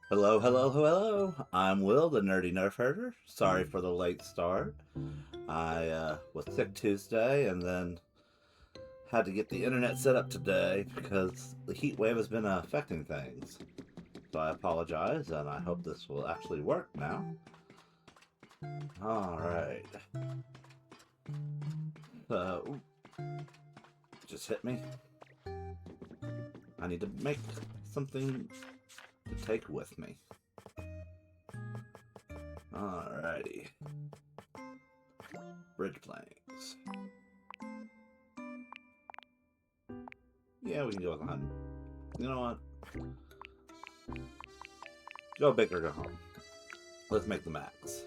Hello, hello, hello. I'm Will, the nerdy nerf herder. Sorry for the late start. I was sick Tuesday and then had to get the internet set up today because the heat wave has been affecting things. So I apologize and I hope this will actually work now. Alright. So, just hit me. I need to make something to take with me. Alrighty. Bridge planks. Yeah, we can go with 100. You know what? Go big or go home. Let's make the max.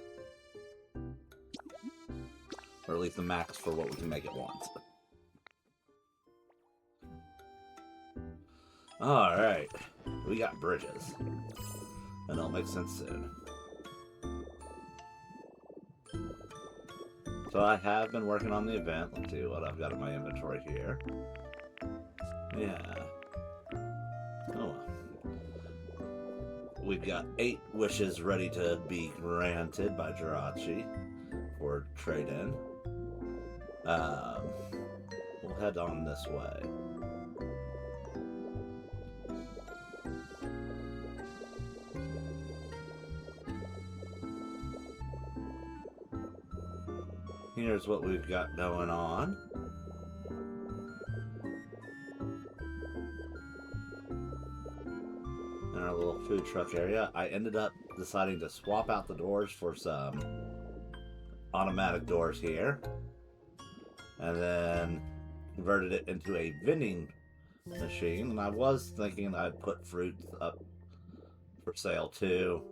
Or at least the max for what we can make at once. Alright. We got bridges. And it'll make sense soon. So I have been working on the event. Let's see what I've got in my inventory here. Yeah. Oh. We've got 8 wishes ready to be granted by Jirachi for trade-in. We'll head on this way. Here's what we've got going on. In our little food truck area, I ended up deciding to swap out the doors for some automatic doors here. And then converted it into a vending machine. And I was thinking I'd put fruits up for sale too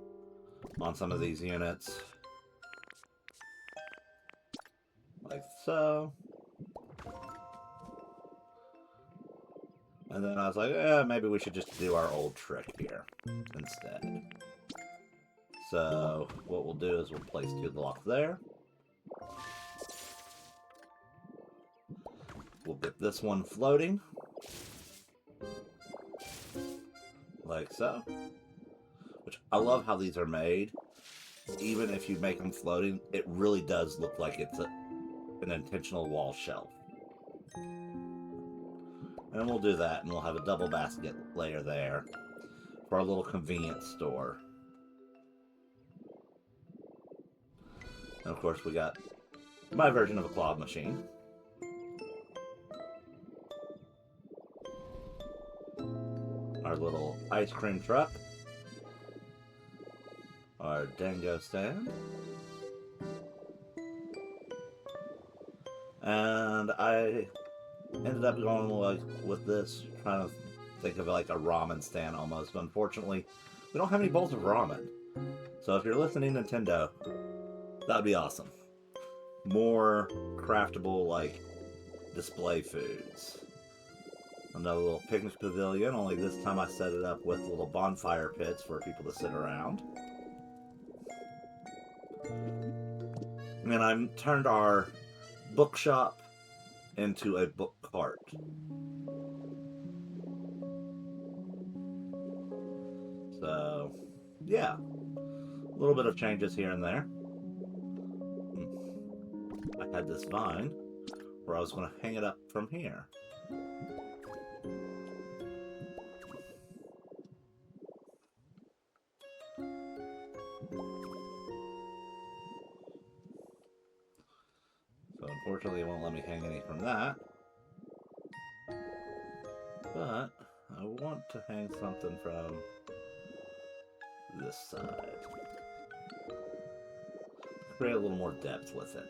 on some of these units. Like so. And then I was like, maybe we should just do our old trick here instead. So what we'll do is we'll place 2 blocks there. We'll get this one floating. Like so. Which I love how these are made. Even if you make them floating, it really does look like it's an intentional wall shelf. And we'll do that, and we'll have a double basket layer there for our little convenience store. And of course, we got my version of a claw machine. Our little ice cream truck. Our dango stand. And I ended up going like with this, trying to think of like a ramen stand almost. But unfortunately, we don't have any bowls of ramen. So if you're listening, Nintendo, that'd be awesome. More craftable, like, display foods. Another little picnic pavilion, only this time I set it up with little bonfire pits for people to sit around. And I turned our bookshop into a book cart. So, yeah. A little bit of changes here and there. I had this vine where I was going to hang it up from here. So unfortunately it won't let me hang any from that. But I want to hang something from this side. Create a little more depth with it.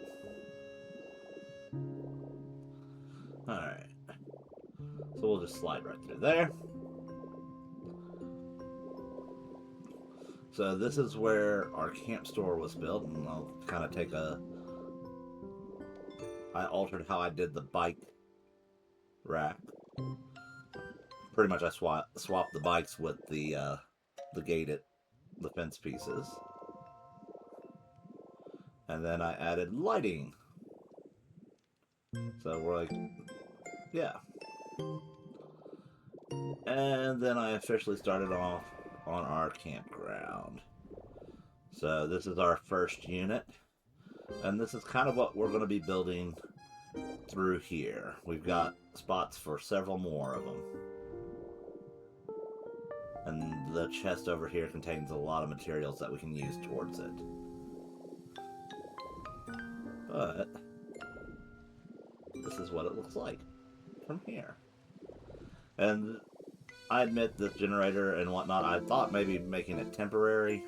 Alright. So we'll just slide right through there. So this is where our camp store was built, and I'll kind of take a... I altered how I did the bike rack. Pretty much I swapped the bikes with the gated, the fence pieces. And then I added lighting. So we're like, yeah. And then I officially started off on our campground. So this is our first unit, and this is kind of what we're going to be building through here. We've got spots for several more of them. And the chest over here contains a lot of materials that we can use towards it. But this is what it looks like from here. And I admit this generator and whatnot, I thought maybe making it temporary,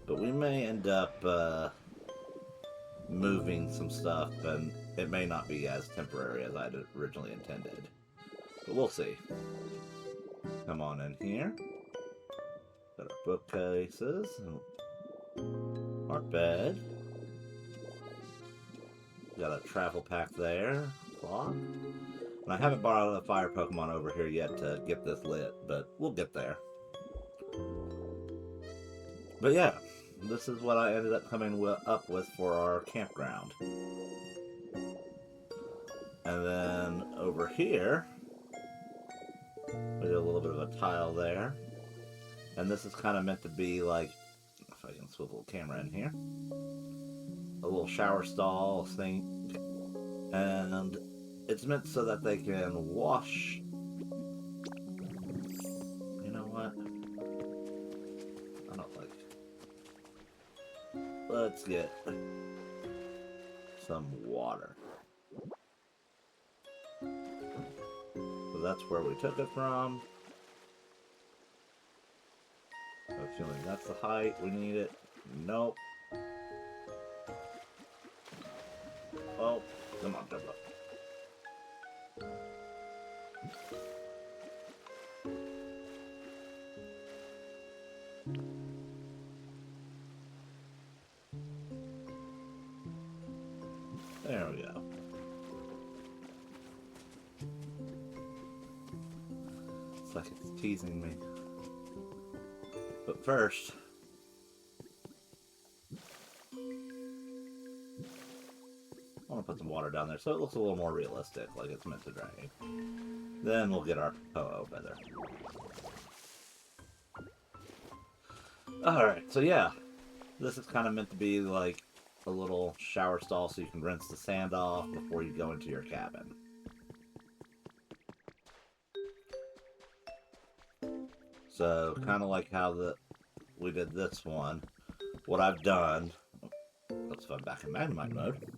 but we may end up moving some stuff, and it may not be as temporary as I'd originally intended. But we'll see. Come on in here. Got our bookcases, and our bed. Got a travel pack there, clock. And I haven't brought a fire Pokemon over here yet to get this lit, but we'll get there. But yeah, this is what I ended up coming up with for our campground. And then over here, we did a little bit of a tile there. And this is kind of meant to be like, if I can swivel the camera in here, a little shower stall, sink, and it's meant so that they can wash. You know what? I don't like it. Let's get some water. So that's where we took it from. I'm feeling that's the height. We need it. Nope. Oh, come on, jump up. There we go. It's like it's teasing me. But first, I want to put some water down there so it looks a little more realistic, like it's meant to drain. Then we'll get our Po-Oh feather. Alright, so yeah, this is kind of meant to be like a little shower stall so you can rinse the sand off before you go into your cabin. So, kind of like how we did this one, what I've done, let's go back in Magnemite mode,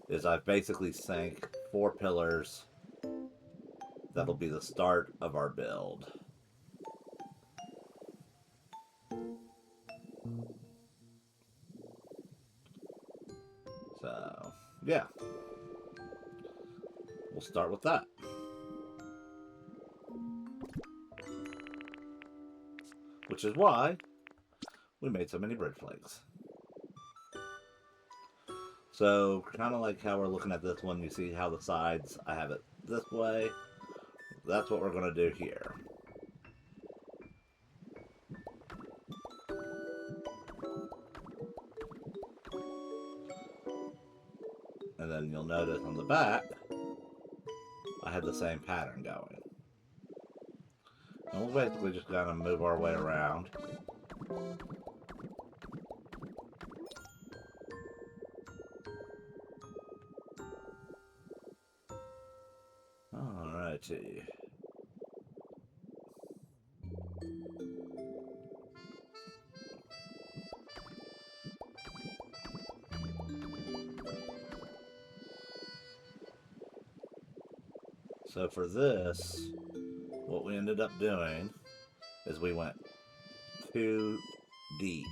is I've basically sank 4 pillars that'll be the start of our build. So, yeah. We'll start with that. Which is why we made so many bridge flakes. So, kind of like how we're looking at this one, you see how the sides, I have it this way. That's what we're going to do here. And then you'll notice on the back, I had the same pattern going. And we'll basically just kind of move our way around. Alrighty. So for this, what we ended up doing is we went too deep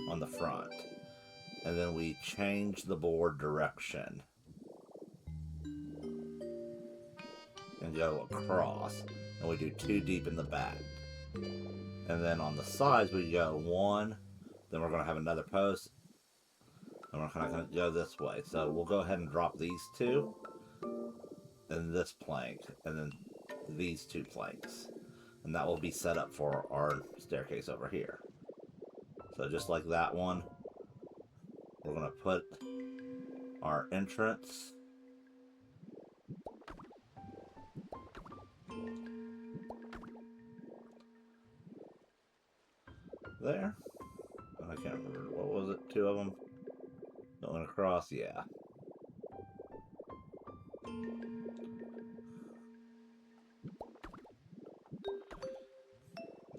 on the front, and then we changed the board direction and go across, and we do 2 deep in the back. And then on the sides we go 1, then we're going to have another post, and we're kind of going to go this way. So we'll go ahead and drop these 2, and this plank, and then these 2 planks. And that will be set up for our staircase over here. So just like that one, we're going to put our entrance. Going across, yeah.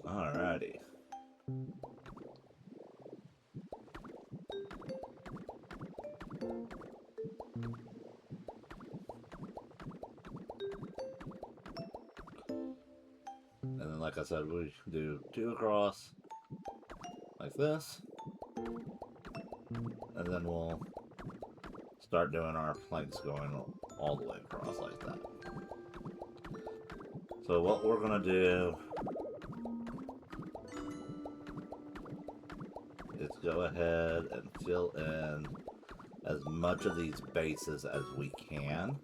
Alrighty. And then, like I said, we do 2 across, like this. And then we'll start doing our planks going all the way across like that. So what we're going to do is go ahead and fill in as much of these bases as we can.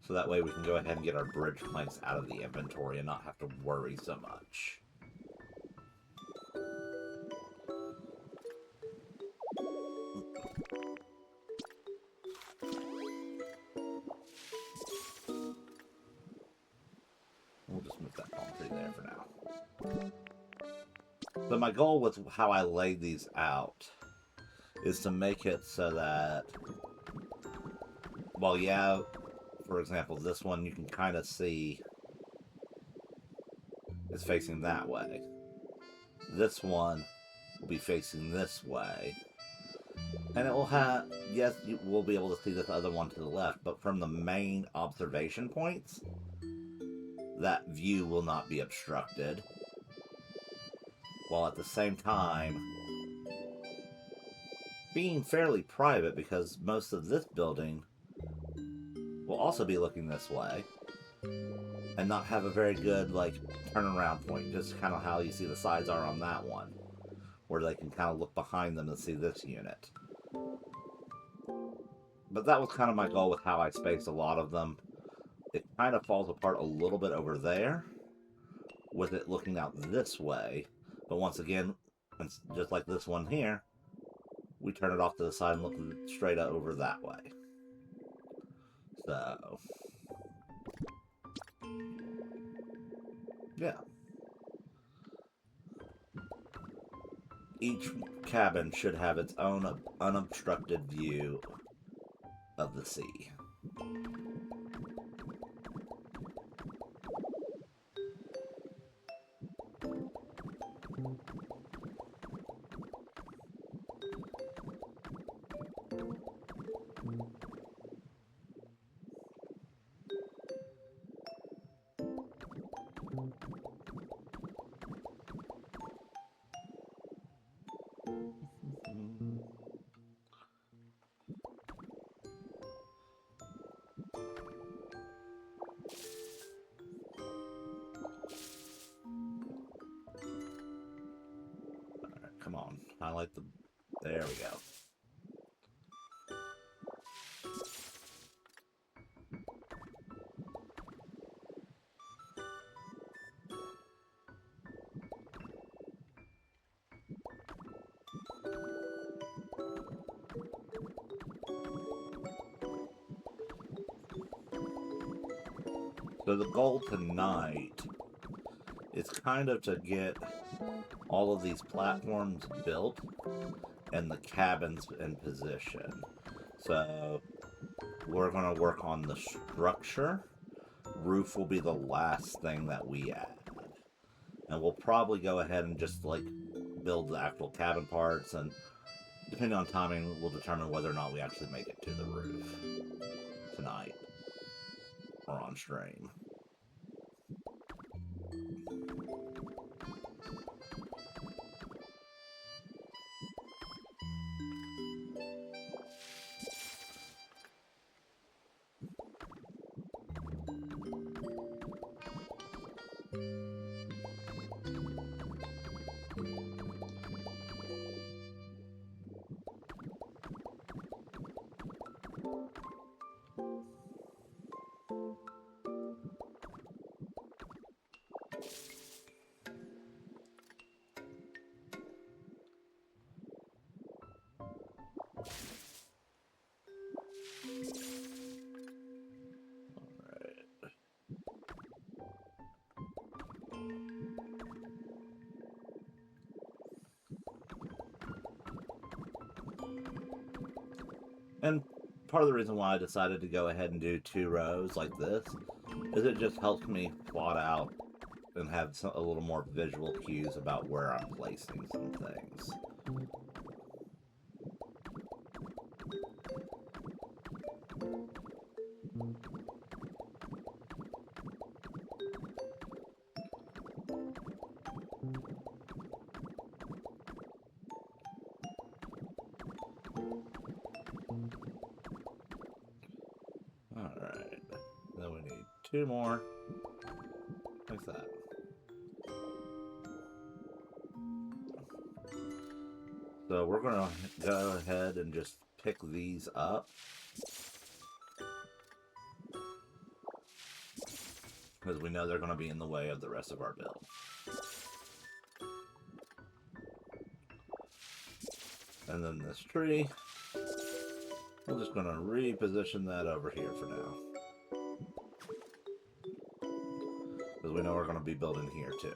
So that way we can go ahead and get our bridge planks out of the inventory and not have to worry so much. We'll just move that palm tree there for now. So my goal with how I laid these out is to make it so that, well, yeah, for example, this one you can kind of see is facing that way. This one will be facing this way. And it will have, yes, you will be able to see this other one to the left, but from the main observation points, that view will not be obstructed. While at the same time, being fairly private because most of this building will also be looking this way and not have a very good, like, turnaround point, just kind of how you see the sides are on that one, where they can kind of look behind them and see this unit. But that was kind of my goal with how I spaced a lot of them. It kind of falls apart a little bit over there, with it looking out this way. But once again, just like this one here, we turn it off to the side and look straight over that way. So, yeah. Each cabin should have its own unobstructed view of the sea. Alright, come on. Highlight the... There we go. So the goal tonight is kind of to get all of these platforms built and the cabins in position. So we're going to work on the structure. Roof will be the last thing that we add. And we'll probably go ahead and just like build the actual cabin parts, and depending on timing, we'll determine whether or not we actually make it to the roof tonight or on stream. And part of the reason why I decided to go ahead and do 2 rows like this is it just helps me plot out and have a little more visual cues about where I'm placing some things. Alright, then we need 2 more, like that. So we're going to go ahead and just pick these up, because we know they're going to be in the way of the rest of our build. And then this tree, we're just going to reposition that over here for now, because we know we're going to be building here too.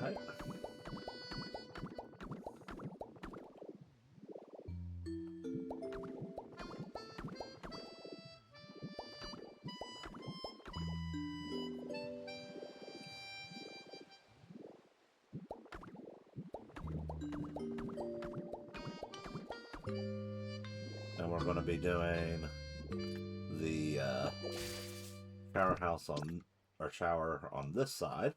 Right. And we're going to be doing the shower house on, or shower on this side.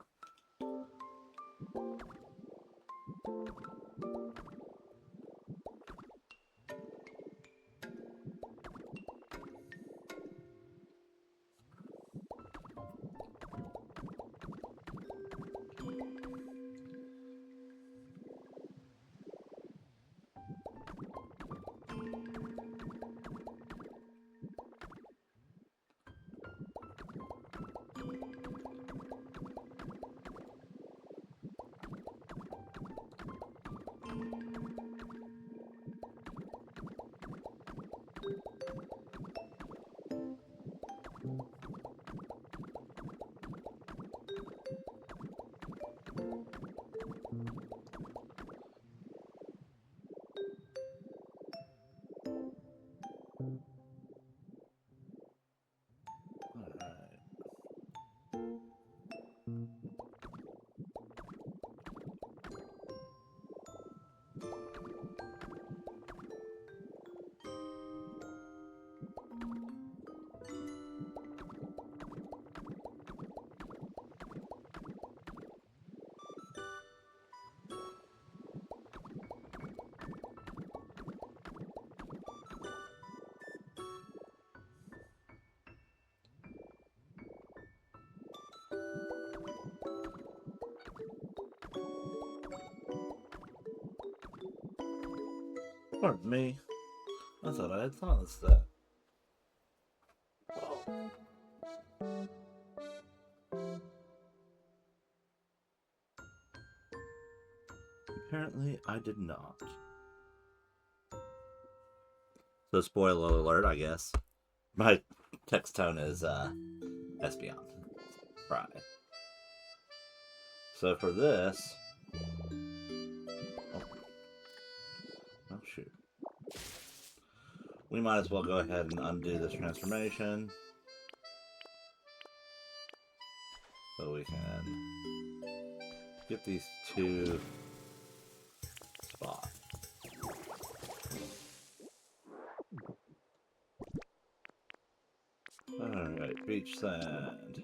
Pardon me. I thought I had silenced that. Apparently, I did not. So, spoiler alert, I guess. My text tone is Espeon. Right. So, for this. Oh, shoot. We might as well go ahead and undo this transformation. So we can get these 2 spots. Alright, beach sand.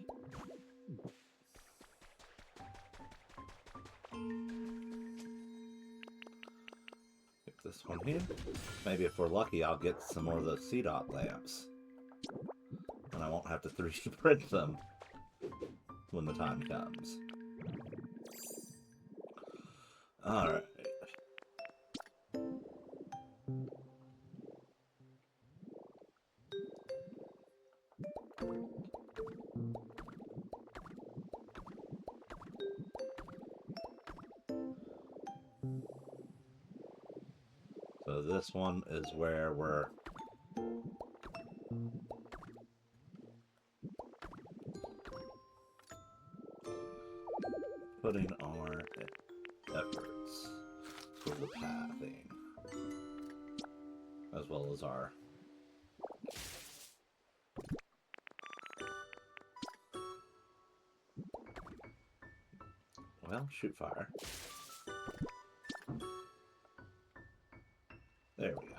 Get this one here. Maybe if we're lucky, I'll get some more of those C-dot lamps. And I won't have to 3D print them when the time comes. Alright. this one is where we're putting our efforts for the pathing, as well as our shoot fire. There we go.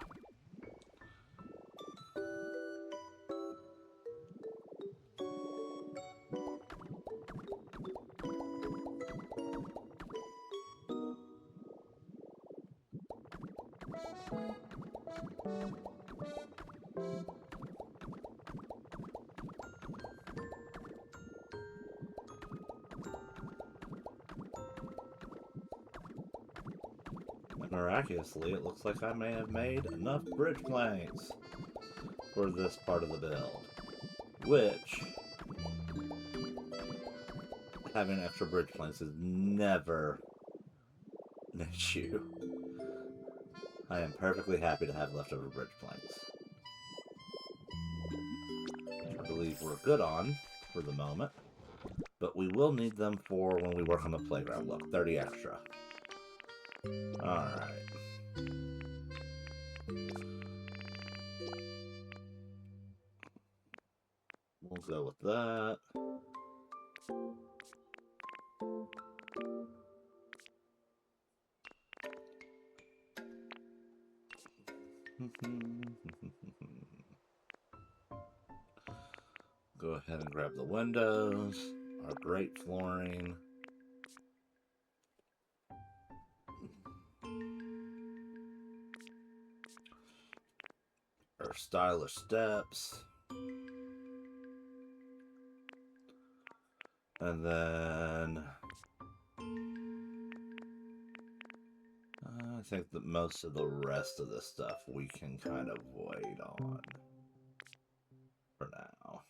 Miraculously, it looks like I may have made enough bridge planks for this part of the build, which, having extra bridge planks is never an issue. I am perfectly happy to have leftover bridge planks. I believe we're good on for the moment, but we will need them for when we work on the playground. Look, 30 extra. Alright. We'll go with that. Go ahead and grab the windows, our great flooring. Our stylish steps. And then I think that most of the rest of the stuff we can kind of wait on for now.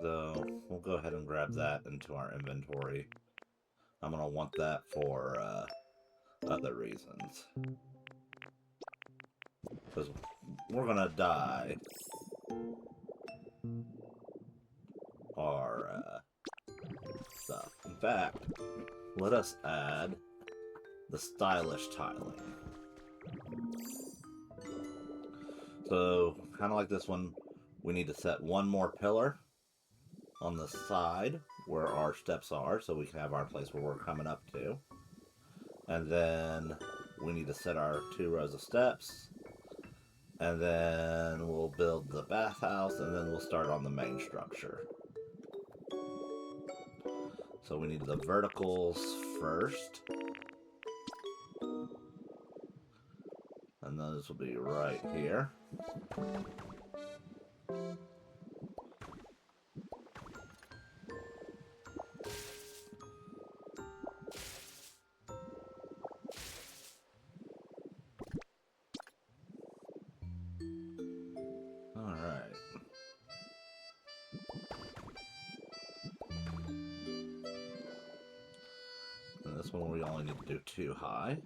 So we'll go ahead and grab that into our inventory. I'm going to want that for other reasons. Because we're going to dye our stuff. In fact, let us add the stylish tiling. So, kind of like this one, we need to set one more pillar on the side where our steps are, so we can have our place where we're coming up to. And then we need to set our 2 rows of steps. And then we'll build the bathhouse, and then we'll start on the main structure. So we need the verticals first. And those will be right here. Alright. And this one we only need to do 2 high.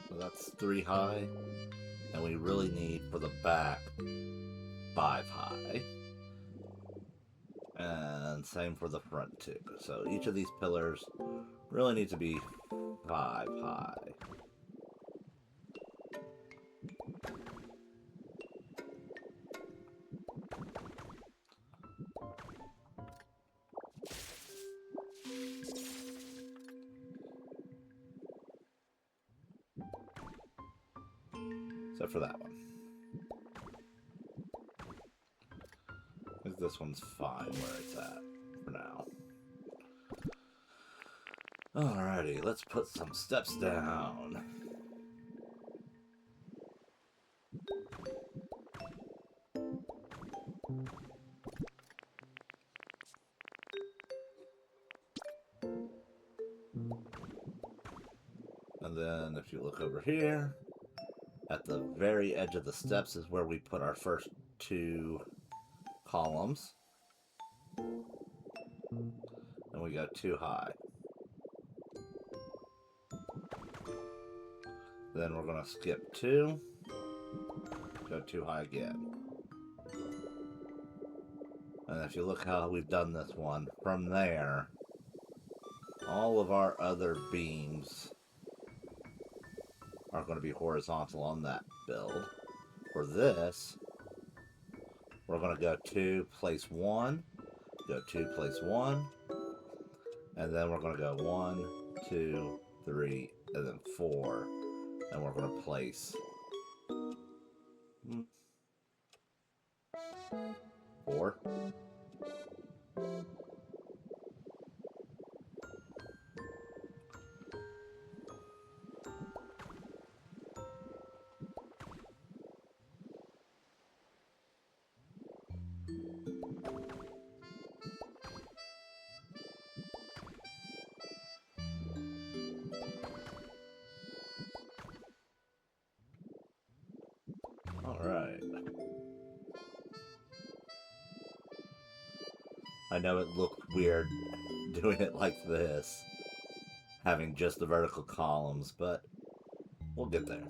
So that's 3 high. And we really need, for the back, 5 high. And same for the front too. So each of these pillars really need to be 5 high. Except for that one. I think this one's fine where it's at for now. Alrighty, let's put some steps down. And then if you look over here, At the very edge of the steps is where we put our first 2 columns. And we go 2 high. Then we're going to skip 2, go 2 high again. And if you look how we've done this one, from there, all of our other beams are going to be horizontal on that build. For this, we're going to go 2, place 1, go 2, place 1, and then we're going to go 1, 2, 3, and then 4, and we're going to place 4. Alright. I know it looked weird doing it like this, having just the vertical columns, but we'll get there.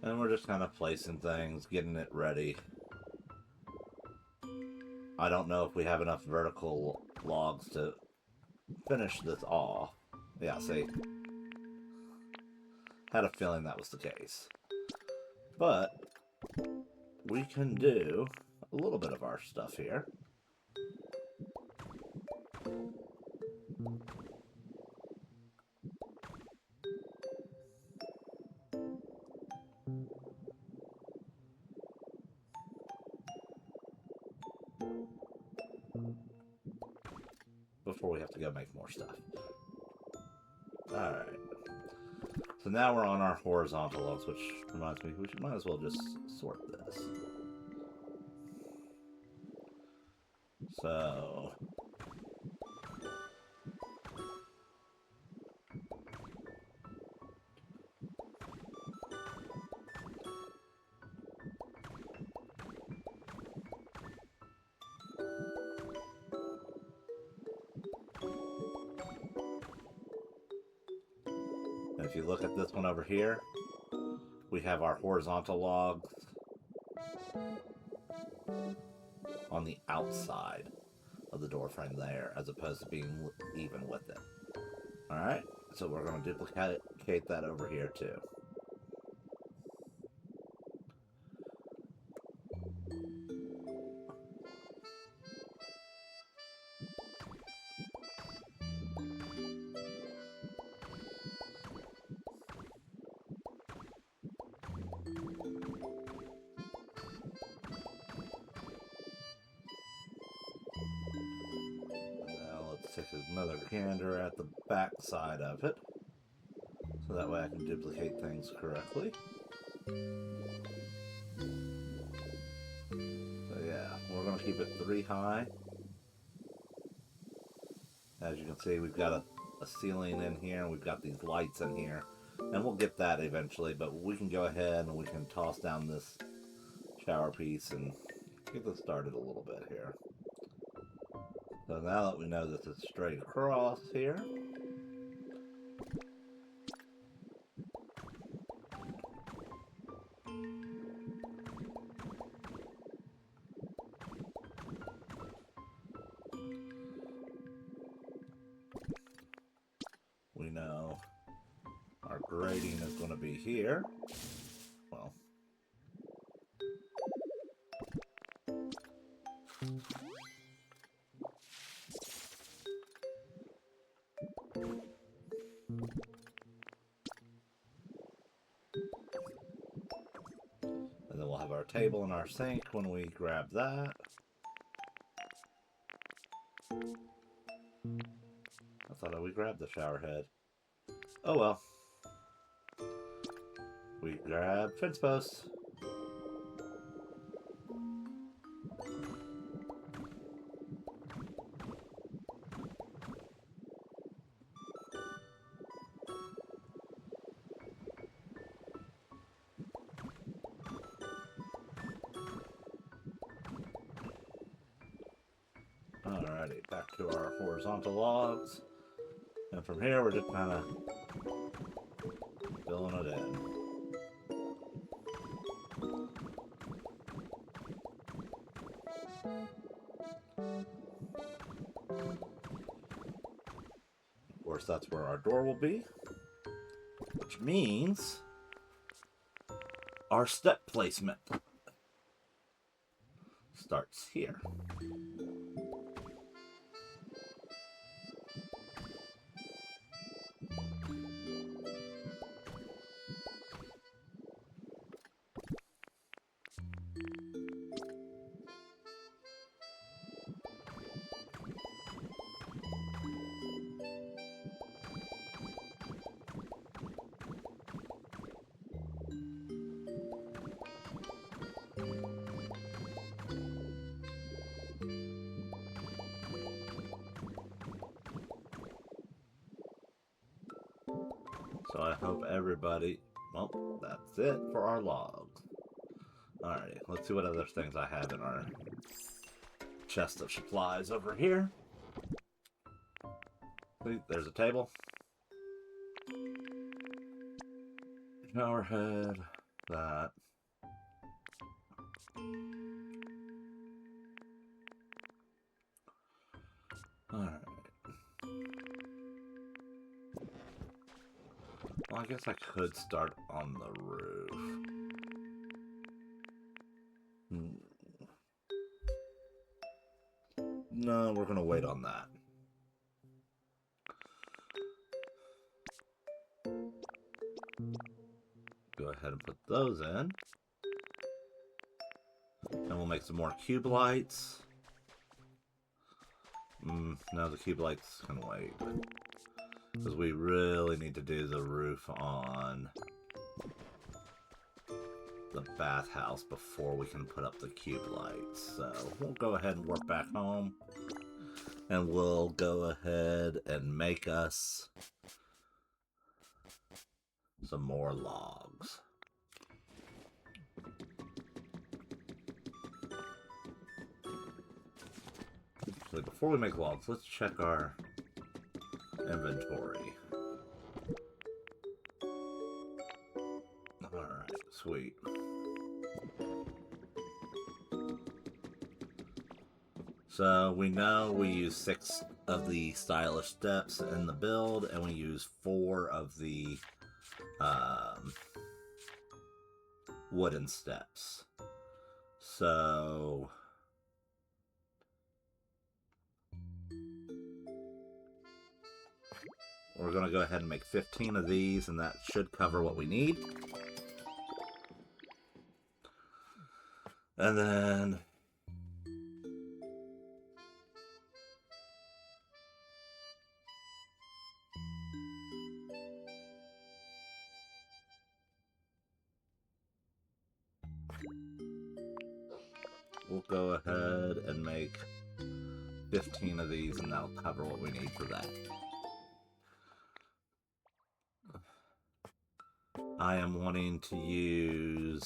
And we're just kind of placing things, getting it ready. I don't know if we have enough vertical logs to finish this off. Yeah, see? Had a feeling that was the case. But we can do a little bit of our stuff here. Before we have to go make more stuff. Alright. So now we're on our horizontal logs, which reminds me, we might as well just sort this. So... And if you look at this one over here, we have our horizontal logs on the outside of the door frame there, as opposed to being even with it. Alright, so we're going to duplicate that over here too. Take another gander at the back side of it, so that way I can duplicate things correctly. So yeah, we're going to keep it 3 high. As you can see, we've got a ceiling in here, and we've got these lights in here, and we'll get that eventually, but we can go ahead and we can toss down this shower piece and get this started a little bit here. So now that we know this is straight across here, we know our grading is going to be here. Well, And then we'll have our table and our sink when we grab that. I thought we grabbed the shower head. Oh well. We grab fence posts. Alrighty, back to our horizontal logs. And from here, we're just kind of filling it in. Of course, that's where our door will be, which means our step placement starts here. So I hope everybody... Well, that's it for our logs. Alright, let's see what other things I have in our chest of supplies over here. See, there's a table. Shower head. That. Alright. Well, I guess I could start on the roof. No, we're going to wait on that. Go ahead and put those in. And we'll make some more cube lights. No, the cube lights can wait. Because we really need to do the roof on the bathhouse before we can put up the cube lights. So we'll go ahead and work back home. And we'll go ahead and make us some more logs. So before we make logs, let's check our inventory. Alright, sweet. So we know we use 6 of the stylish steps in the build, and we use 4 of the wooden steps. So we're going to go ahead and make 15 of these, and that should cover what we need. And then we'll go ahead and make 15 of these, and that'll cover what we need for that. I am wanting to use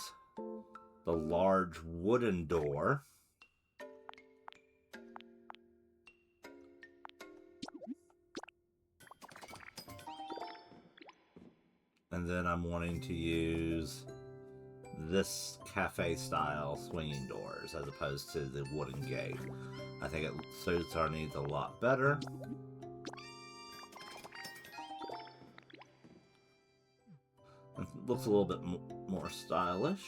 the large wooden door. And then I'm wanting to use this cafe style swinging doors as opposed to the wooden gate. I think it suits our needs a lot better. It looks a little bit more stylish.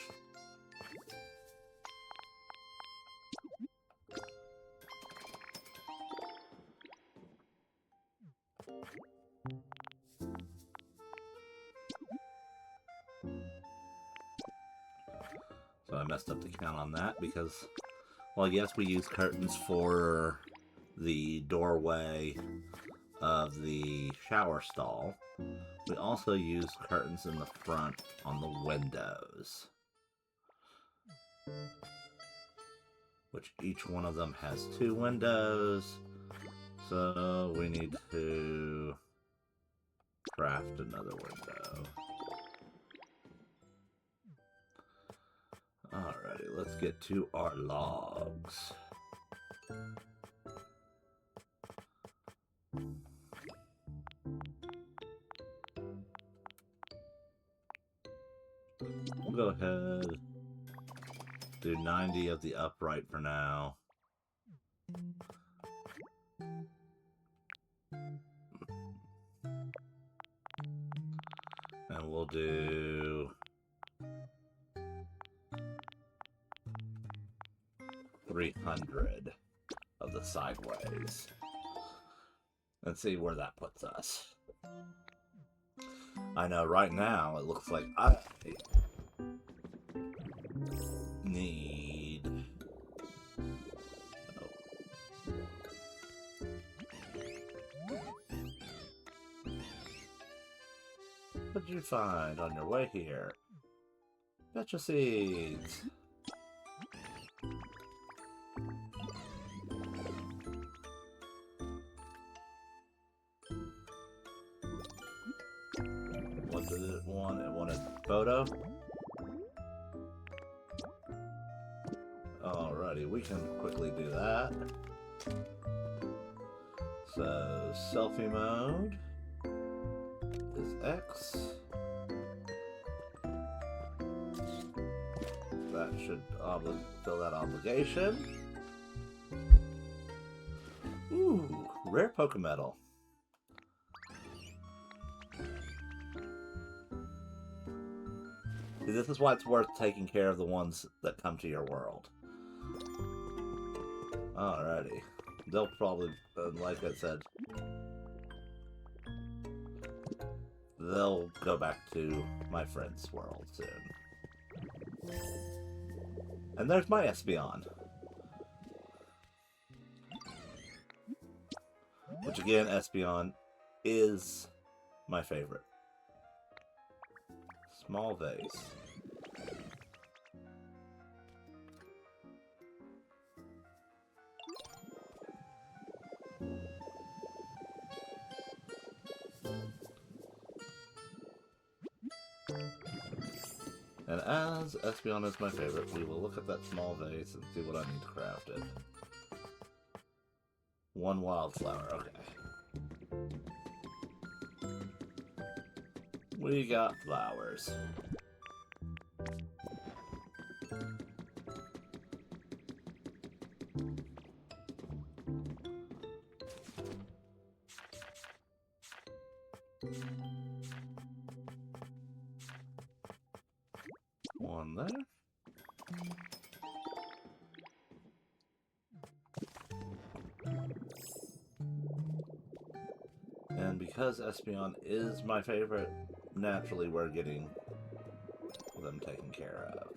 So I messed up the count on that because, well, yes, we use curtains for the doorway of the shower stall. We also use curtains in the front on the windows, which each one of them has 2 windows. So we need to craft another window. Alrighty, let's get to our logs. We'll go ahead, do 90 of the upright for now. And we'll do 300 of the sideways. And see where that puts us. I know right now it looks like I need... What'd you find on your way here? Betcha seeds. What did it want? It wanted photo? Alrighty, we can quickly do that. So, selfie mode is X. That should fill that obligation. Ooh, rare Pokemetal. See, this is why it's worth taking care of the ones that come to your world. Alrighty. They'll probably, like I said, they'll go back to my friend's world soon. And there's my Espeon. Which again, Espeon is my favorite. Small vase. And as Espeon is my favorite, we will look at that small vase and see what I need to craft it. 1 wildflower, okay. We got flowers. One there. And because Espeon is my favorite, naturally we're getting them taken care of.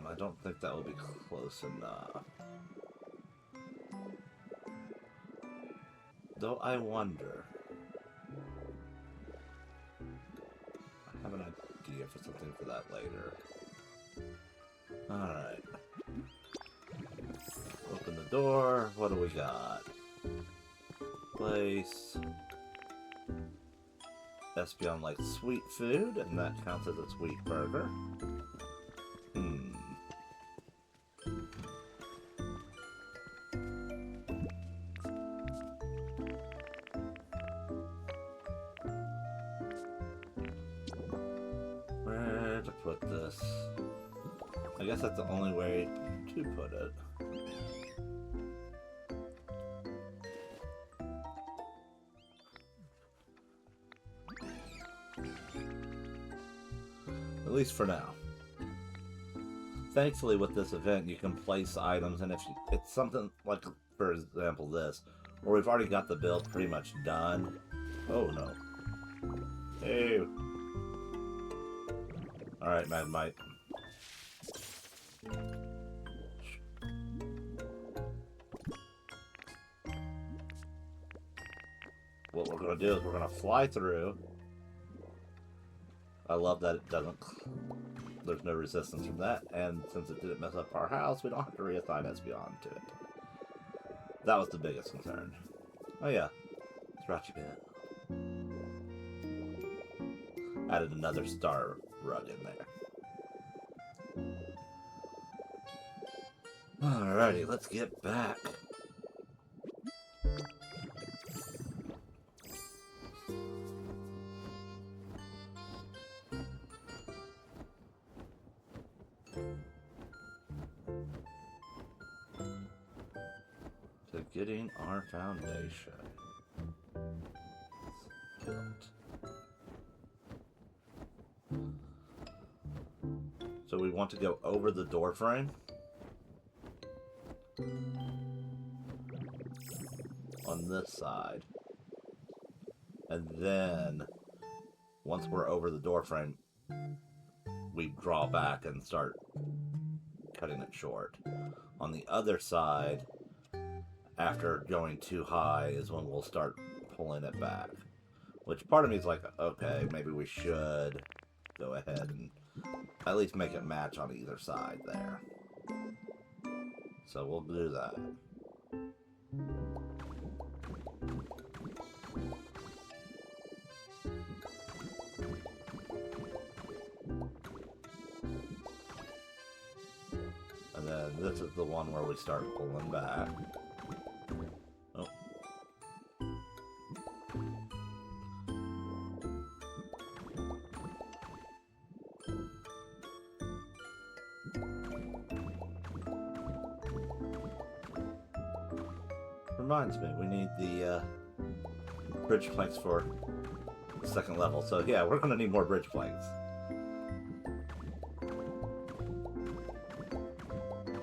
I don't think that will be close enough. Though I wonder. I have an idea for something for that later. Alright. Open the door. What do we got? Place. Espeon likes sweet food, and that counts as a sweet burger. Where to put this? I guess that's the only way to put it. At least for now. Thankfully, with this event, you can place items, and if it's something like, for example, this, where we've already got the build pretty much done. Oh no. Hey. Alright, Magmite. What we're going to do is we're going to fly through. I love that it doesn't... There's no resistance from that, and since it didn't mess up our house, we don't have to reassign Espeon to it. That was the biggest concern. Oh yeah, Scratchy Bit. Added another star rug in there. Alrighty, let's get back. To getting our foundation built. So we want to go over the door frame on this side, and then once we're over the door frame, we draw back and start cutting it short. On the other side, after going too high is when we'll start pulling it back. Which part of me is like, okay, maybe we should go ahead and at least make it match on either side there. So we'll do that. And then this is the one where we start pulling back. Oh. Reminds me, we need the bridge planks for the second level. So yeah, we're gonna need more bridge planks.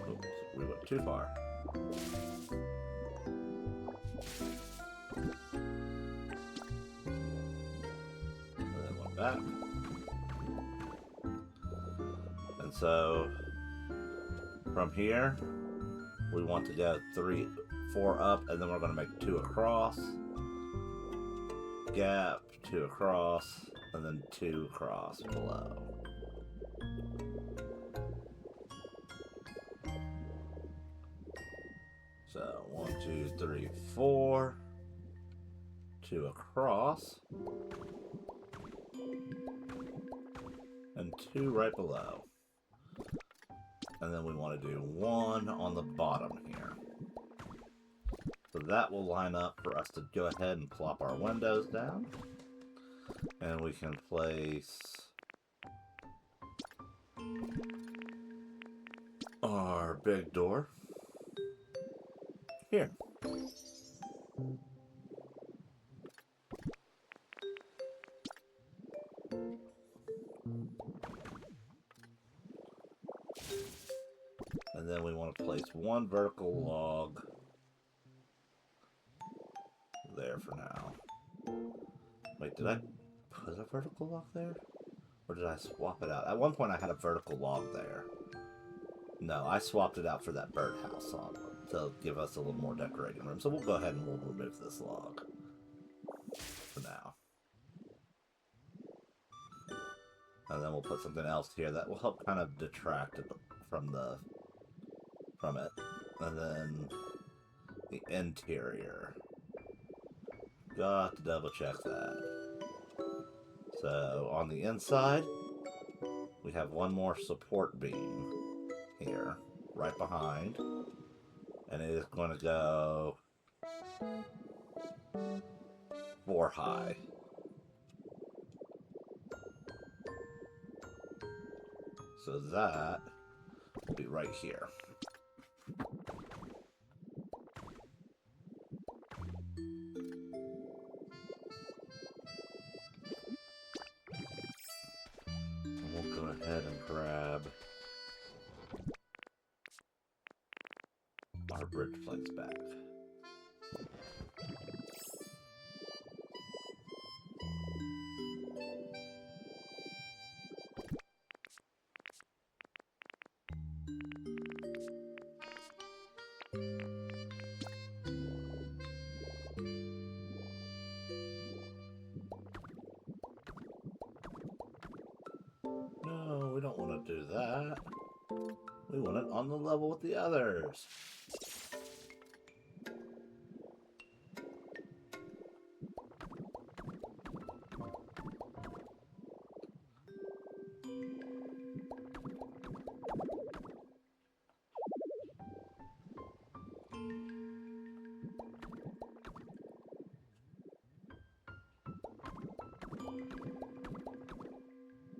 Oops, we went too far. And then went back. And so from here, we want to go 4 up, and then we're going to make 2 across, gap, 2 across, and then 2 across below. So 1, 2, 3, 4, 2 across, and 2 right below. And then we want to do 1 on the bottom here. So that will line up for us to go ahead and plop our windows down. And we can place our big door here. And then we want to place 1 vertical log there for now. Wait, did I put a vertical log there? Or did I swap it out? At one point I had a vertical log there. No, I swapped it out for that birdhouse to give us a little more decorating room. So we'll go ahead and we'll remove this log for now. And then we'll put something else here that will help kind of detract it from it. And then the interior. Got to double check that. So on the inside, we have 1 more support beam here, right behind. And it is going to go 4 high. So that will be right here. And we'll go ahead and grab our bridge planks back. don't do that. We want it on the level with the others.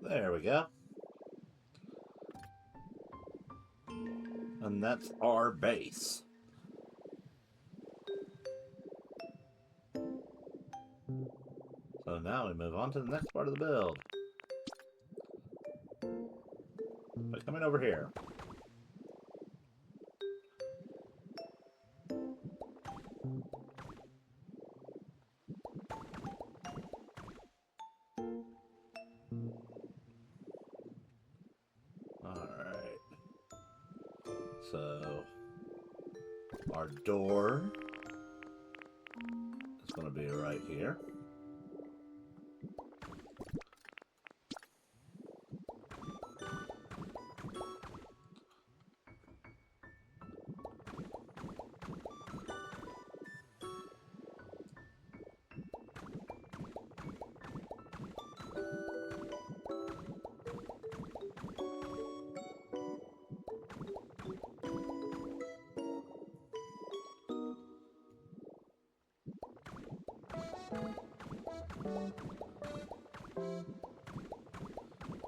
There we go. And that's our base. So now we move on to the next part of the build. By coming over here. Alright. So our door is going to be right here.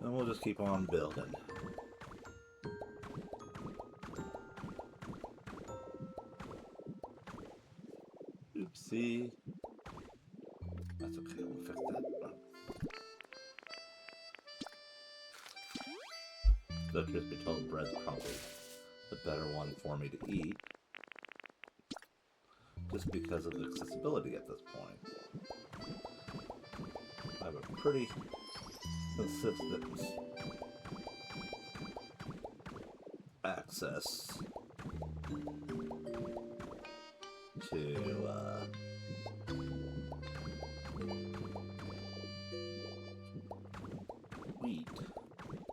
And we'll just keep on building. Oopsie. That's okay, we'll fix that. Though truth be told, bread's probably the better one for me to eat. Just because of the accessibility at this point. I have a pretty consistent access to wheat,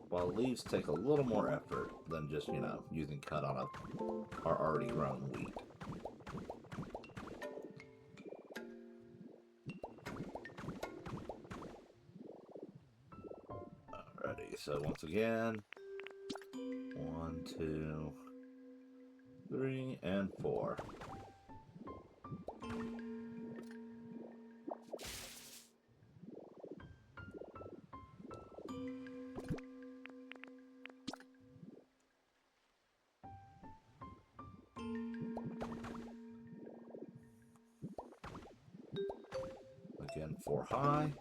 while leaves take a little more effort than just, you know, using cut on our already grown wheat. Alrighty, so once again, 1, 2, 3, and 4. Again, 4 high.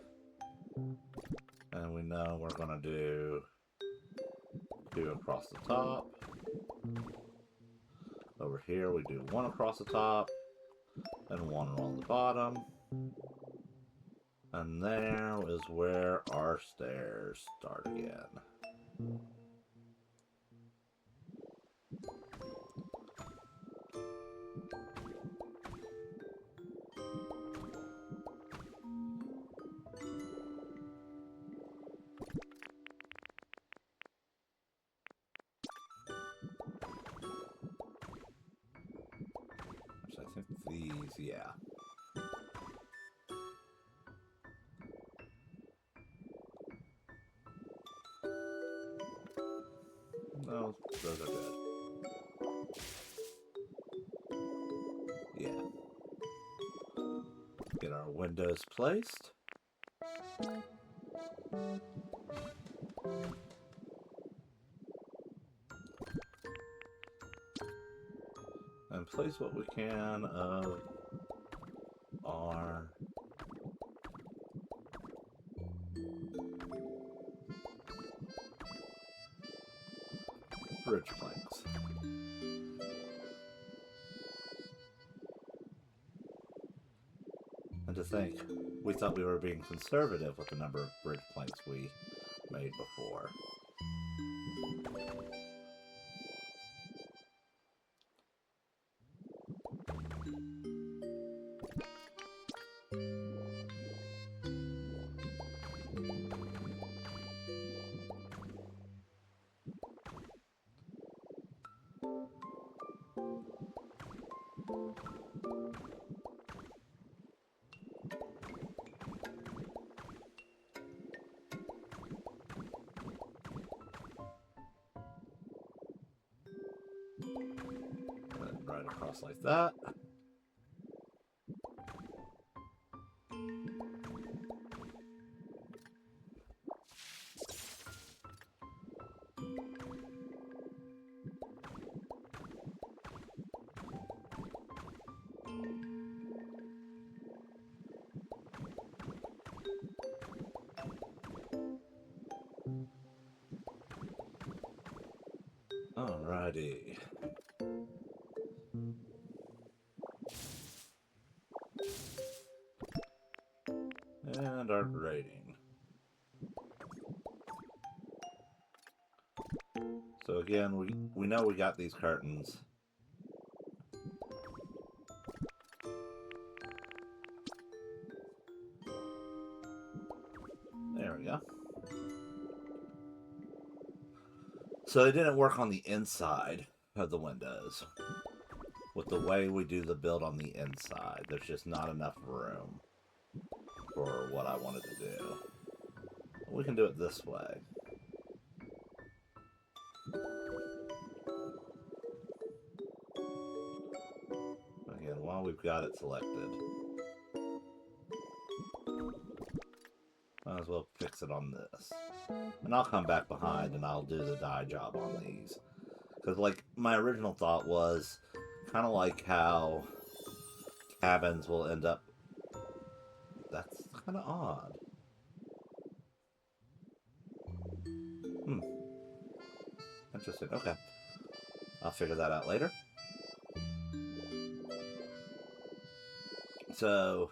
And we know we're going to do 2 across the top. Over here we do 1 across the top and 1 along the bottom. And there is where our stairs start again. So I think these, yeah. No, those are good. Yeah. Get our windows placed. And place what we can of our bridge planks. And to think, we thought we were being conservative with the number of bridge planks we made before. And right across like that. Alrighty. And our grading. So again, we know we got these curtains. There we go. So they didn't work on the inside of the windows. With the way we do the build on the inside, there's just not enough room for what I wanted to do. We can do it this way. Again, while we've got it selected, might as well fix it on this. And I'll come back behind and I'll do the dye job on these. Because, like, my original thought was kind of like how cabins will end up. That's kind of odd. Interesting. Okay. I'll figure that out later. So,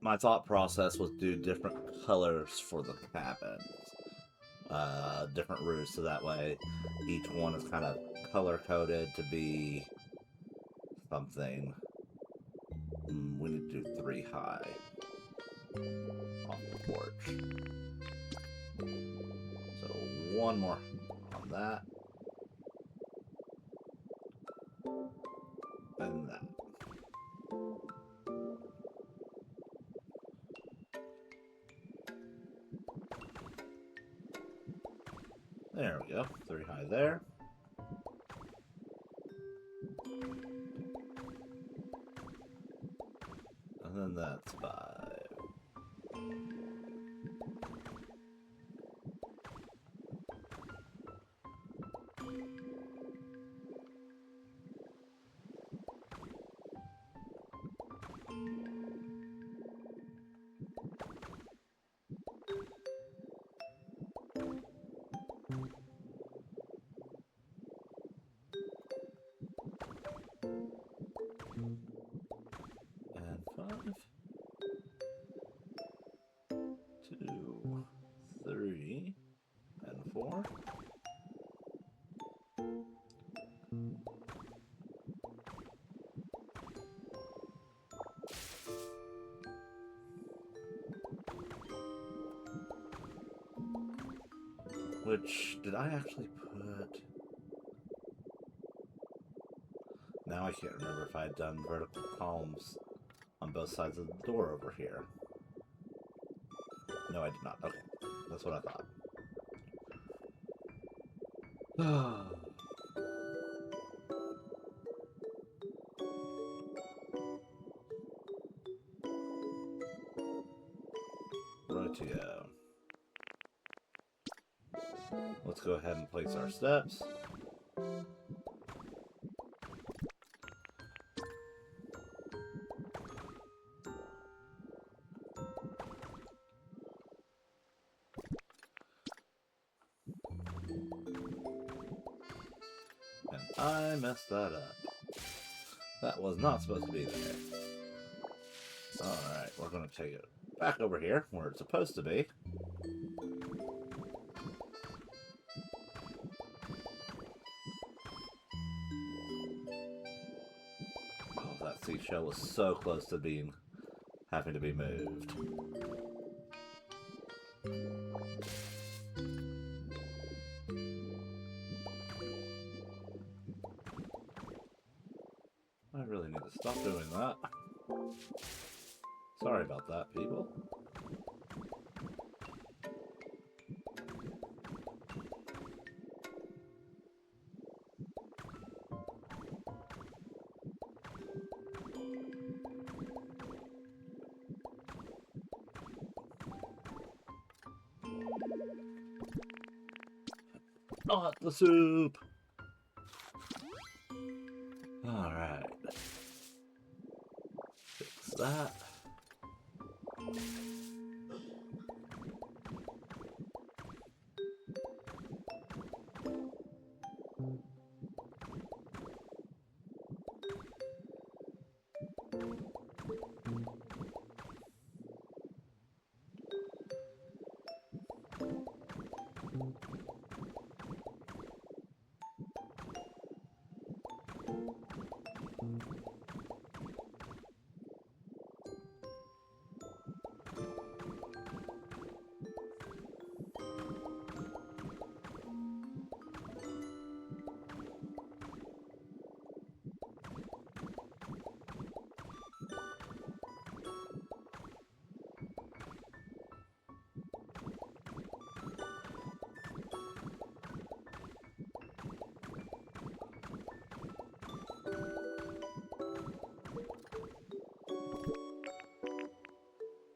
my thought process was do different colors for the cabins. Different roofs, so that way each one is kind of color-coded to be something. We need to do 3 high off the porch. So, 1 more on that. And that. There we go. 3 high there. And then that's 5. And 5. 2, 3, and 4. Which, did I actually put... Now I can't remember if I had done vertical columns on both sides of the door over here. No, I did not. Okay, that's what I thought. Rightio. Let's go ahead and place our steps. And I messed that up. That was not supposed to be there. Alright, we're going to take it back over here, where it's supposed to be. Oh, that seashell was so close to having to be moved. really need to stop doing that. Sorry about that, people. Not the soup! Alright. Fix that.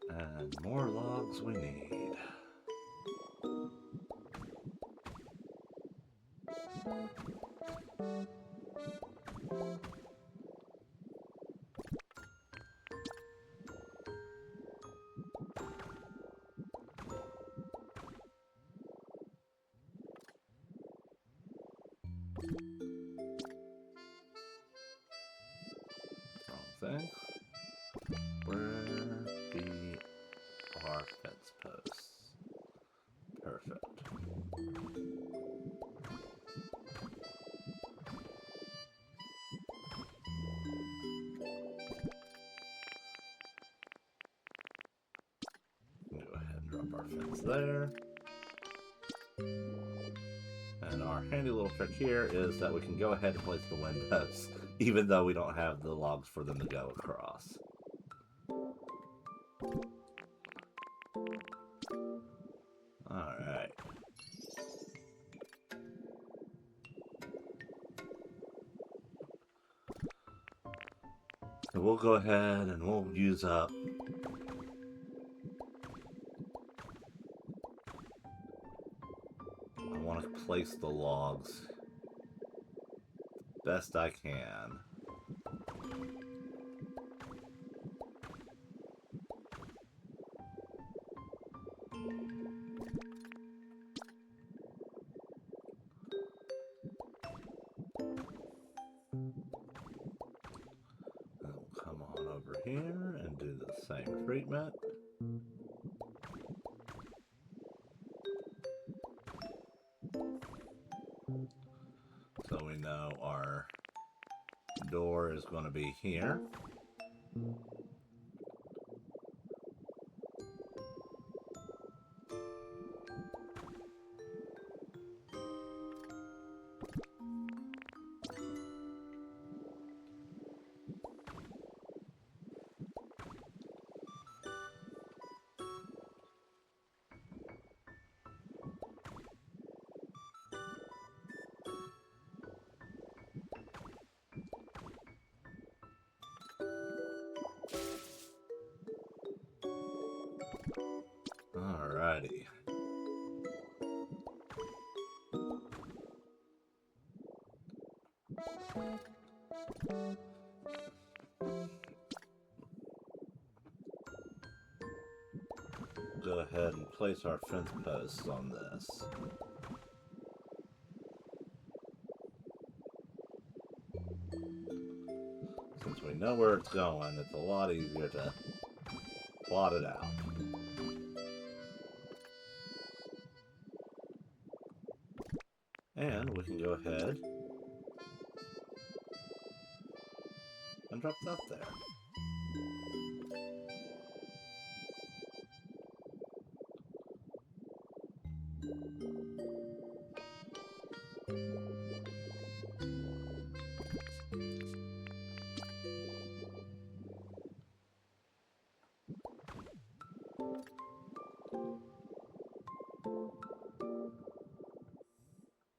And more logs we need. Wrong thing. Where be our fence posts? Perfect. Go ahead and drop our fence there. And our handy little trick here is that we can go ahead and place the windows, even though we don't have the logs for them to go across. Alright. So we'll go ahead and we'll use up I want to place the logs best I can. And we'll come on over here and do the same treatment. So we know our door is going to be here. Alrighty. Go ahead and place our fence posts on this. Since we know where it's going, it's a lot easier to plot it out. And we can go ahead and drop that there.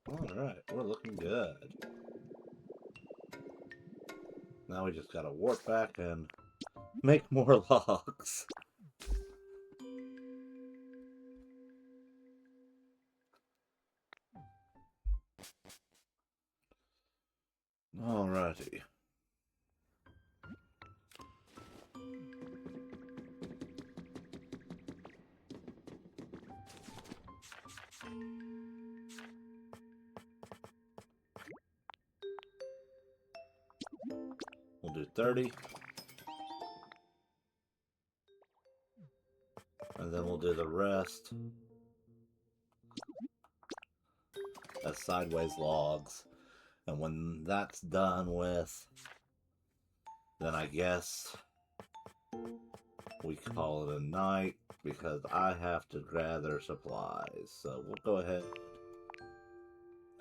Alright, we're looking good. Now we just gotta warp back and make more logs. Alrighty. We'll do 30. And then we'll do the rest as sideways logs. And when that's done with, then I guess we call it a night because I have to gather supplies. So we'll go ahead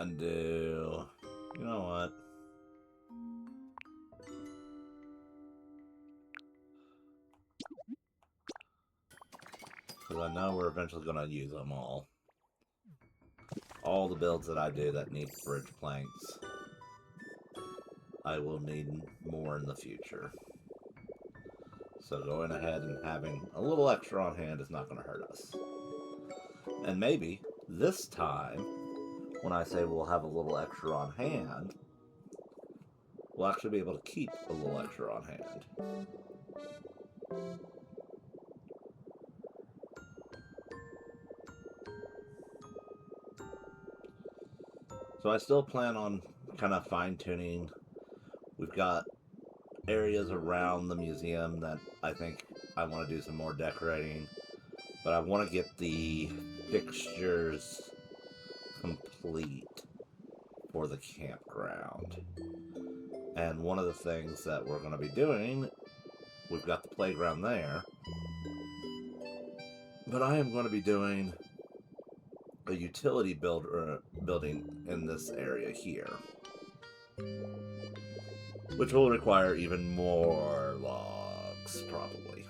and do, you know what? Because I know we're eventually going to use them all. All the builds that I do that need bridge planks, I will need more in the future. So going ahead and having a little extra on hand is not going to hurt us. And maybe this time, when I say we'll have a little extra on hand, we'll actually be able to keep a little extra on hand. So I still plan on kind of fine-tuning. We've got areas around the museum that I think I want to do some more decorating. But I want to get the fixtures complete for the campground. And one of the things that we're going to be doing, we've got the playground there. But I am going to be doing a utility building in this area here, which will require even more logs, probably,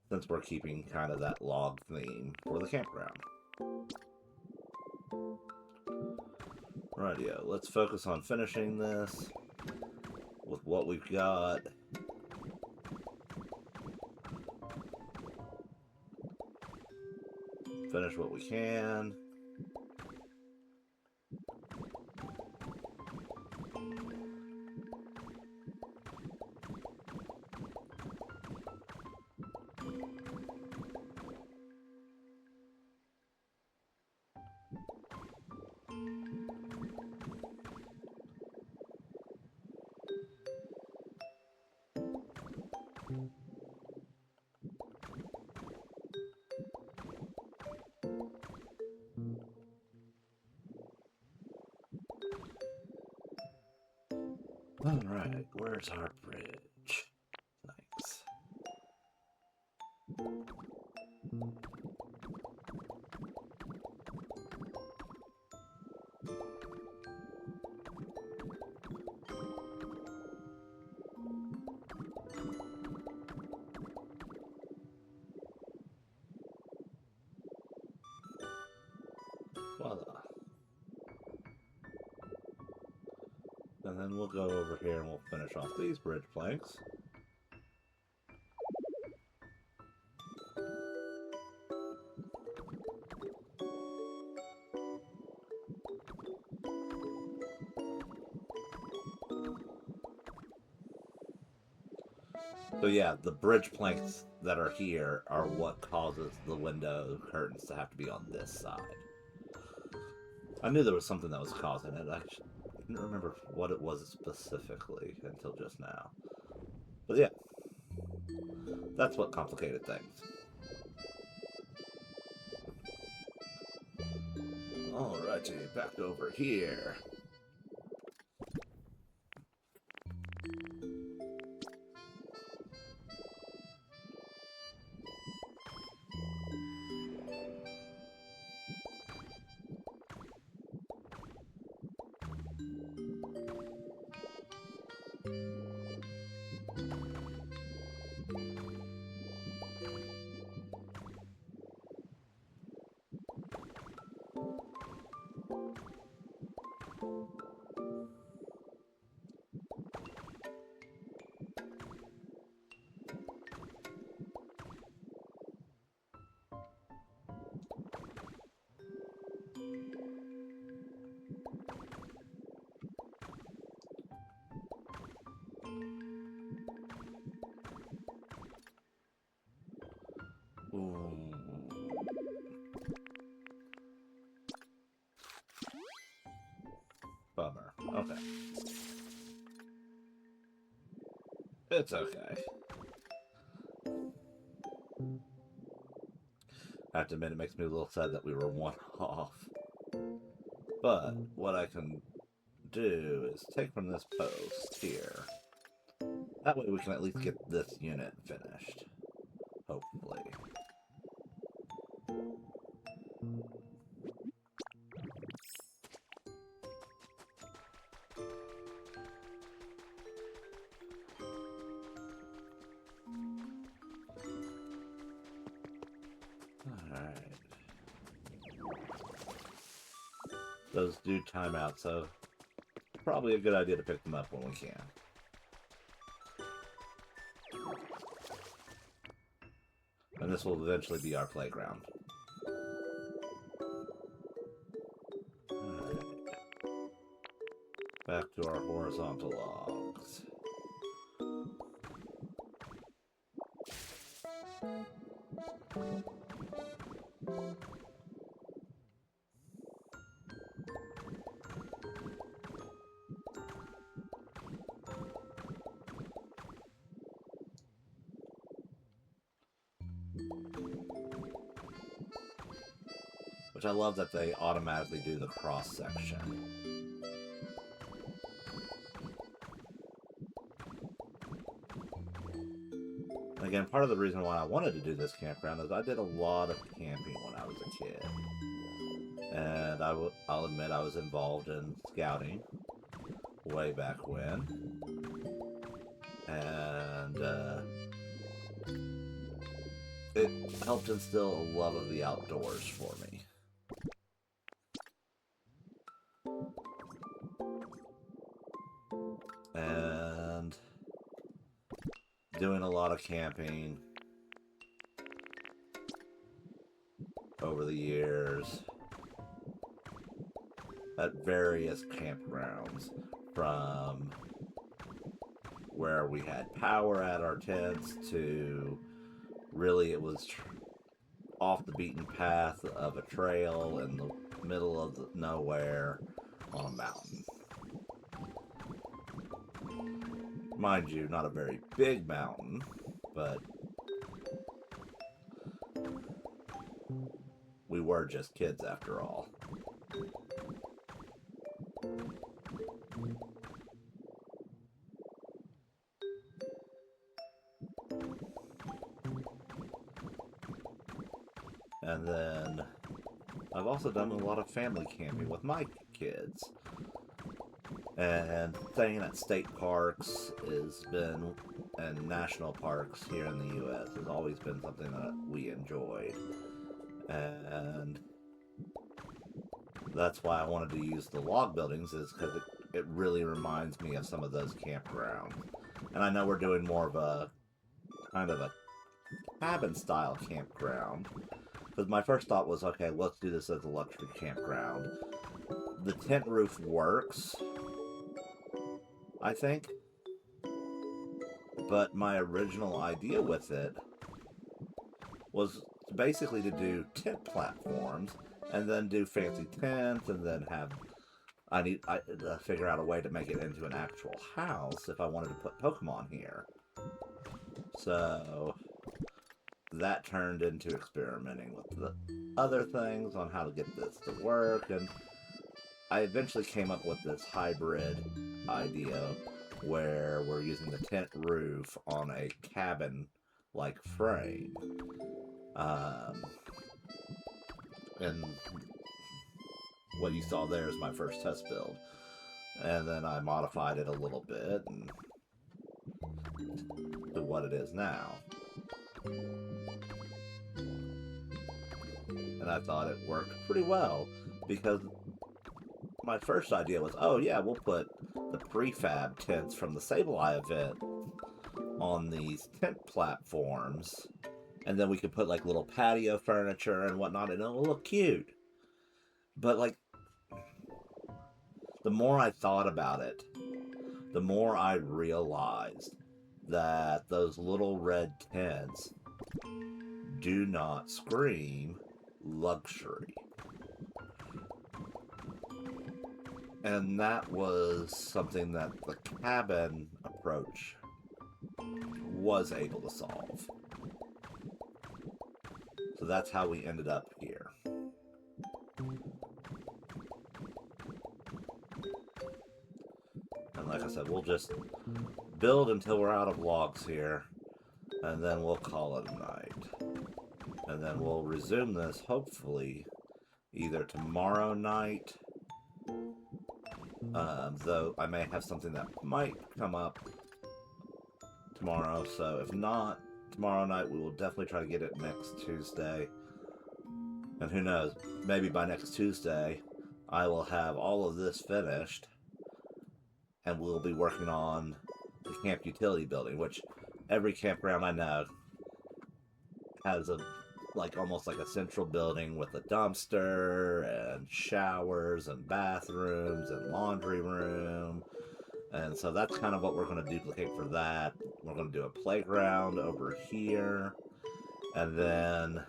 since we're keeping kind of that log theme for the campground. Rightio, let's focus on finishing this with what we've got. Finish what we can. Alright, where's our bridge? Thanks. Voila. And then we'll go over here and we'll finish off these bridge planks. So yeah, the bridge planks that are here are what causes the window curtains to have to be on this side. I knew there was something that was causing it. I didn't remember what it was specifically until just now. But yeah, that's what complicated things. Alrighty, back over here. Bummer. Okay. It's okay. I have to admit, it makes me a little sad that we were one off. But what I can do is take from this post here. That way we can at least get this unit finished. Hopefully. Alright. Those do time out, so probably a good idea to pick them up when we can. And this will eventually be our playground. Alright. Back to our horizontal logs. Which I love that they automatically do the cross-section. Again, part of the reason why I wanted to do this campground is I did a lot of camping when I was a kid. And I'll admit I was involved in scouting way back when. And it helped instill a love of the outdoors for me. And doing a lot of camping over the years at various campgrounds, from where we had power at our tents to really it was off the beaten path of a trail in the middle of nowhere on a mountain. Mind you, not a very big mountain, but we were just kids after all. And then I've also done a lot of family camping with my kids. And staying at state parks and national parks here in the U.S. has always been something that we enjoyed. And that's why I wanted to use the log buildings, is because it really reminds me of some of those campgrounds. And I know we're doing more of a kind of a cabin-style campground. Because my first thought was, okay, let's do this as a luxury campground. The tent roof works, I think. But my original idea with it was basically to do tent platforms and then do fancy tents and then have... I figure out a way to make it into an actual house if I wanted to put Pokemon here. So that turned into experimenting with the other things on how to get this to work, and I eventually came up with this hybrid idea where we're using the tent roof on a cabin-like frame. And what you saw there is my first test build. And then I modified it a little bit and to what it is now. And I thought it worked pretty well, because my first idea was, oh yeah, we'll put the prefab tents from the Sableye event on these tent platforms, and then we could put like little patio furniture and whatnot, and it'll look cute. But like, the more I thought about it, the more I realized that those little red tents do not scream luxury. And that was something that the cabin approach was able to solve. So that's how we ended up here. And like I said, we'll just build until we're out of logs here, and then we'll call it a night. And then we'll resume this, hopefully, either tomorrow night, though I may have something that might come up tomorrow, so if not tomorrow night, we will definitely try to get it next Tuesday. And who knows, maybe by next Tuesday, I will have all of this finished, and we'll be working on the camp utility building, which every campground I know has a almost like a central building with a dumpster and showers and bathrooms and laundry room. And so that's kind of what we're going to duplicate for that. We're going to do a playground over here, and then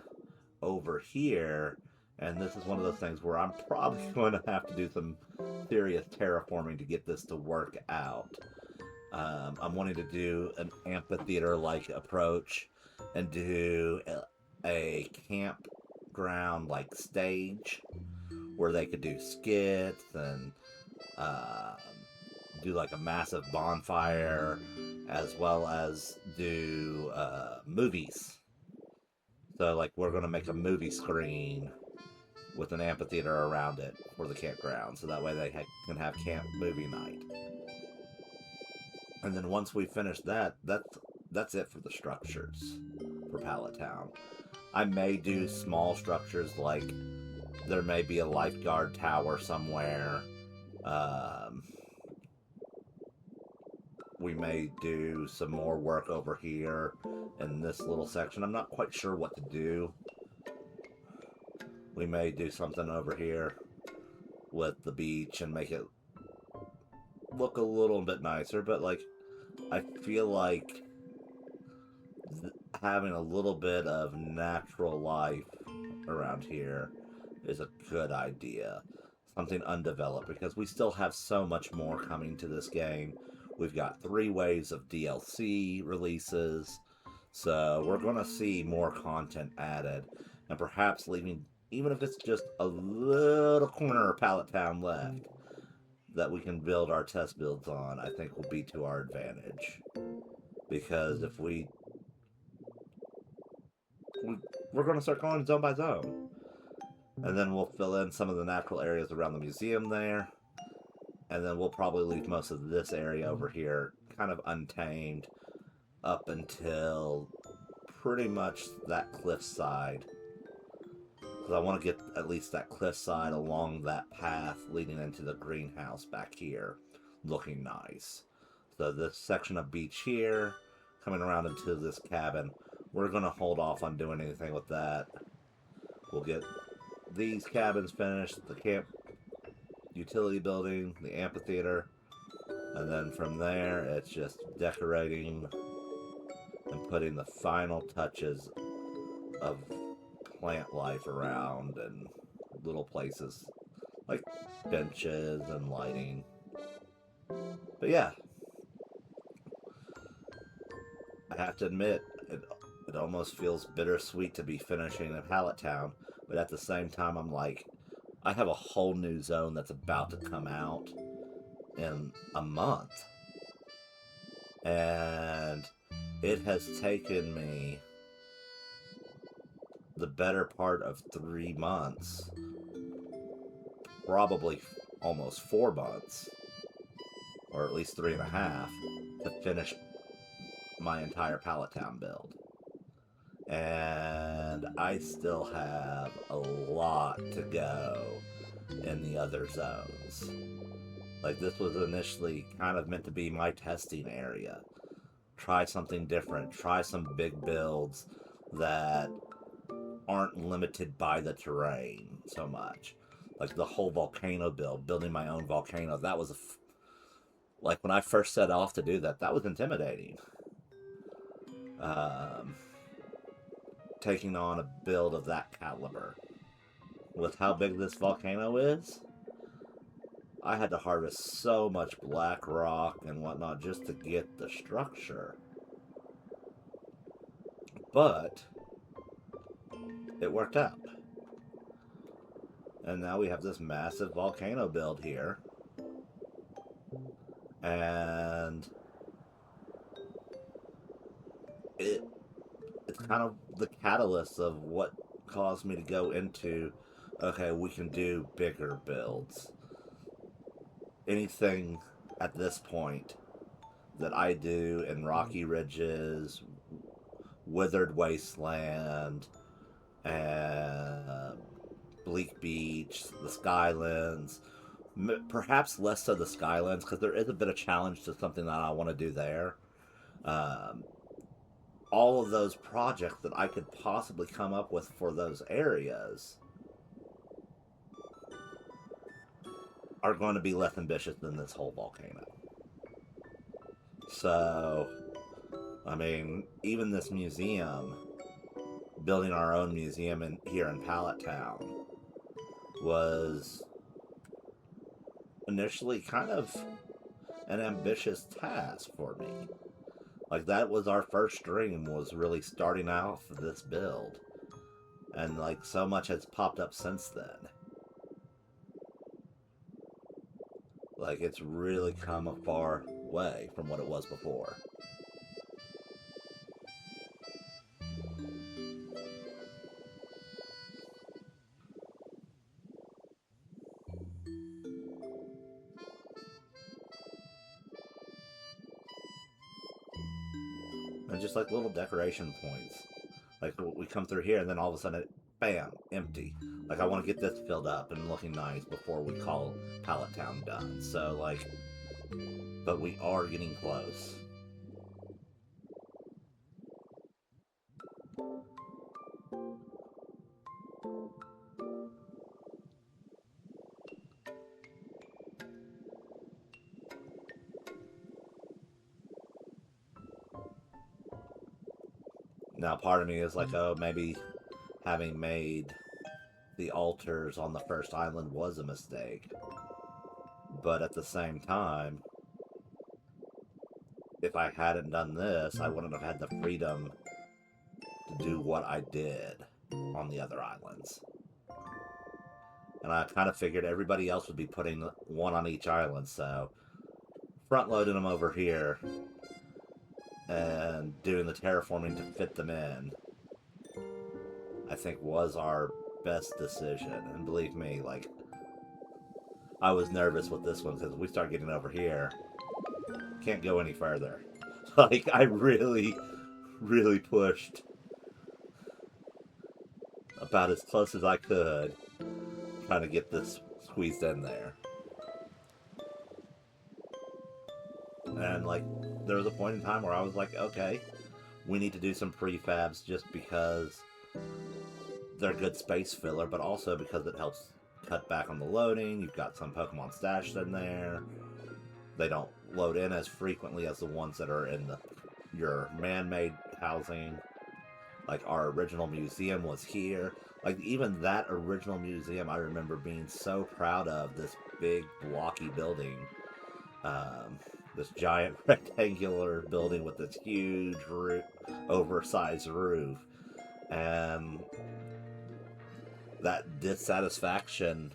over here. And this is one of those things where I'm probably going to have to do some serious terraforming to get this to work out. I'm wanting to do an amphitheater-like approach and do a campground like stage where they could do skits and do like a massive bonfire, as well as do movies. So like we're gonna make a movie screen with an amphitheater around it for the campground, so that way they can have camp movie night. And then once we finish that, that's it for the structures for Pallet Town. I may do small structures like there may be a lifeguard tower somewhere. We may do some more work over here in this little section. I'm not quite sure what to do. We may do something over here with the beach and make it look a little bit nicer, but like I feel like having a little bit of natural life around here is a good idea. Something undeveloped, because we still have so much more coming to this game. We've got 3 waves of DLC releases, so we're going to see more content added, and perhaps leaving, even if it's just a little corner of Pallet Town left, that we can build our test builds on, I think will be to our advantage. Because if we're going to start going zone by zone. And then we'll fill in some of the natural areas around the museum there. And then we'll probably leave most of this area over here kind of untamed up until pretty much that cliffside. Because I want to get at least that cliffside along that path leading into the greenhouse back here looking nice. So this section of beach here, coming around into this cabin, we're going to hold off on doing anything with that. We'll get these cabins finished, the camp utility building, the amphitheater, and then from there it's just decorating and putting the final touches of plant life around and little places like benches and lighting. But yeah, I have to admit, it almost feels bittersweet to be finishing in Pallet Town, but at the same time, I'm like, I have a whole new zone that's about to come out in a month. And it has taken me the better part of 3 months, probably almost 4 months, or at least 3.5, to finish my entire Pallet Town build. And I still have a lot to go in the other zones. Like, this was initially kind of meant to be my testing area. Try something different, try some big builds that aren't limited by the terrain so much. Like the whole volcano build, building my own volcano, that was like when I first set off to do that, that was intimidating. Taking on a build of that caliber with how big this volcano is, I had to harvest so much black rock and whatnot just to get the structure. But it worked out. And now we have this massive volcano build here. And it's kind of the catalyst of what caused me to go into, okay, we can do bigger builds. Anything at this point that I do in Rocky Ridges, Withered Wasteland, and Bleak Beach, the Skylands, perhaps less so the Skylands, because there is a bit of challenge to something that I want to do there. Um, all of those projects that I could possibly come up with for those areas are going to be less ambitious than this whole volcano. So, I mean, even this museum, building our own museum here in Pallet Town, was initially kind of an ambitious task for me. Like, that was our first dream, was really starting off this build. And, like, so much has popped up since then. Like, it's really come a far way from what it was before. And just like little decoration points. Like, we come through here and then all of a sudden, bam, empty. Like, I want to get this filled up and looking nice before we call Pallet Town done. So, like, but we are getting close. Now, part of me is like, oh, maybe having made the altars on the first island was a mistake. But at the same time, if I hadn't done this, I wouldn't have had the freedom to do what I did on the other islands. And I kind of figured everybody else would be putting one on each island, so front loading them over here and doing the terraforming to fit them in, I think was our best decision. And believe me, like, I was nervous with this one because we start getting over here, can't go any further. Like, I really, really pushed about as close as I could, trying to get this squeezed in there. And, like, there was a point in time where I was like, okay, we need to do some prefabs just because they're good space filler, but also because it helps cut back on the loading. You've got some Pokemon stashed in there. They don't load in as frequently as the ones that are in your man-made housing. Like, our original museum was here. Like, even that original museum, I remember being so proud of this big blocky building. This giant rectangular building with this huge oversized roof. And that dissatisfaction,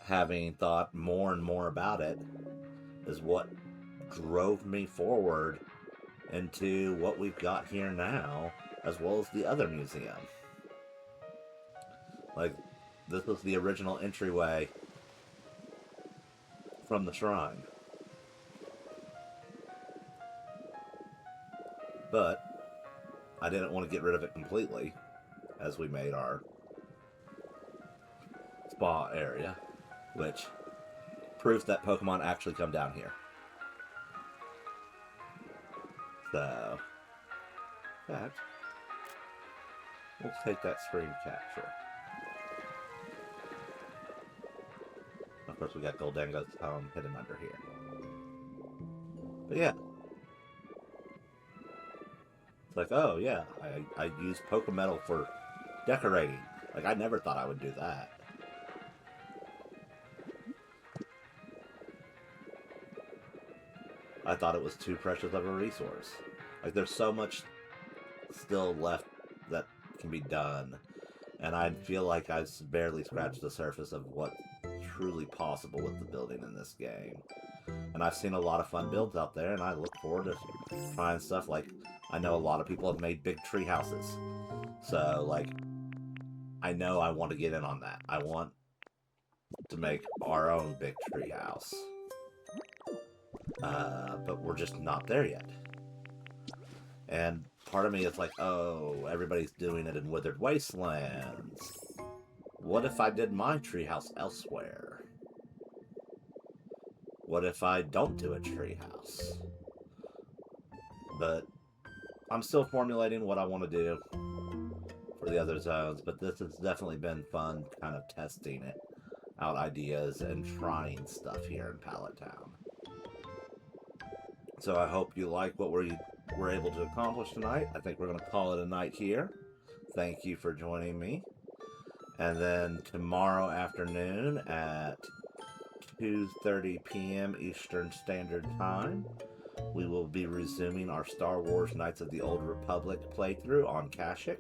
having thought more and more about it, is what drove me forward into what we've got here now, as well as the other museum. Like, this was the original entryway from the shrine. But I didn't want to get rid of it completely, as we made our spa area, which proves that Pokemon actually come down here. So, that, we'll take that screen capture. Of course, we got Goldango's home hidden under here. But yeah. It's like, oh yeah, I use Pokemetal for decorating. Like, I never thought I would do that. I thought it was too precious of a resource. Like, there's so much still left that can be done, and I feel like I've barely scratched the surface of what's truly possible with the building in this game. And I've seen a lot of fun builds out there, and I look forward to trying stuff. Like, I know a lot of people have made big tree houses, so like, I know I want to get in on that. I want to make our own big tree house, but we're just not there yet. And part of me is like, oh, everybody's doing it in Withered Wastelands. What if I did my treehouse elsewhere? What if I don't do a treehouse? But I'm still formulating what I want to do for the other zones, but this has definitely been fun, kind of testing it out, ideas, and trying stuff here in Pallet Town. So I hope you like what we're able to accomplish tonight. I think we're going to call it a night here. Thank you for joining me. And then tomorrow afternoon at 2:30 p.m. Eastern Standard Time, we will be resuming our Star Wars Knights of the Old Republic playthrough on Kashyyyk.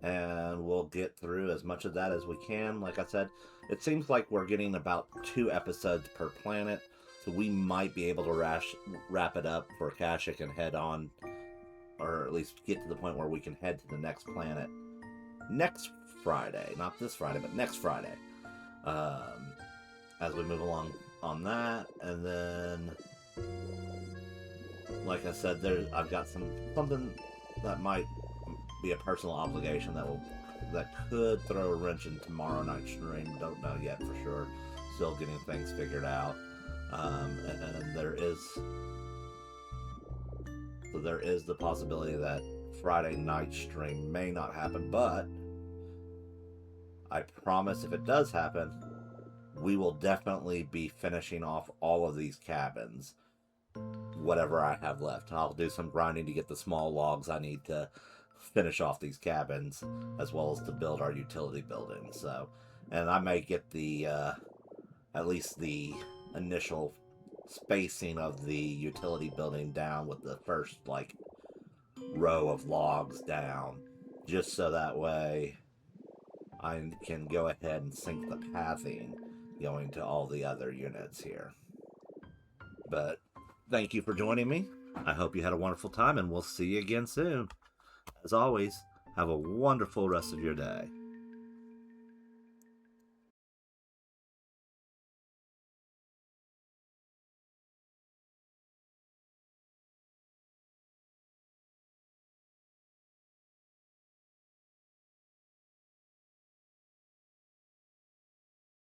And we'll get through as much of that as we can. Like I said, it seems like we're getting about 2 episodes per planet, so we might be able to wrap it up for Kashyyyk and head on, or at least get to the point where we can head to the next planet next Friday. Not this Friday, but next Friday. As we move along on that. And then, like I said, I've got something that might be a personal obligation that could throw a wrench in tomorrow night's stream. Don't know yet for sure. Still getting things figured out. And there is the possibility that Friday night stream may not happen, but I promise if it does happen, we will definitely be finishing off all of these cabins, whatever I have left. I'll do some grinding to get the small logs I need to finish off these cabins, as well as to build our utility building. So, and I may get the at least the initial spacing of the utility building down with the first like row of logs down, just so that way I can go ahead and sync the pathing going to all the other units here. But thank you for joining me. I hope you had a wonderful time, and we'll see you again soon. As always, have a wonderful rest of your day.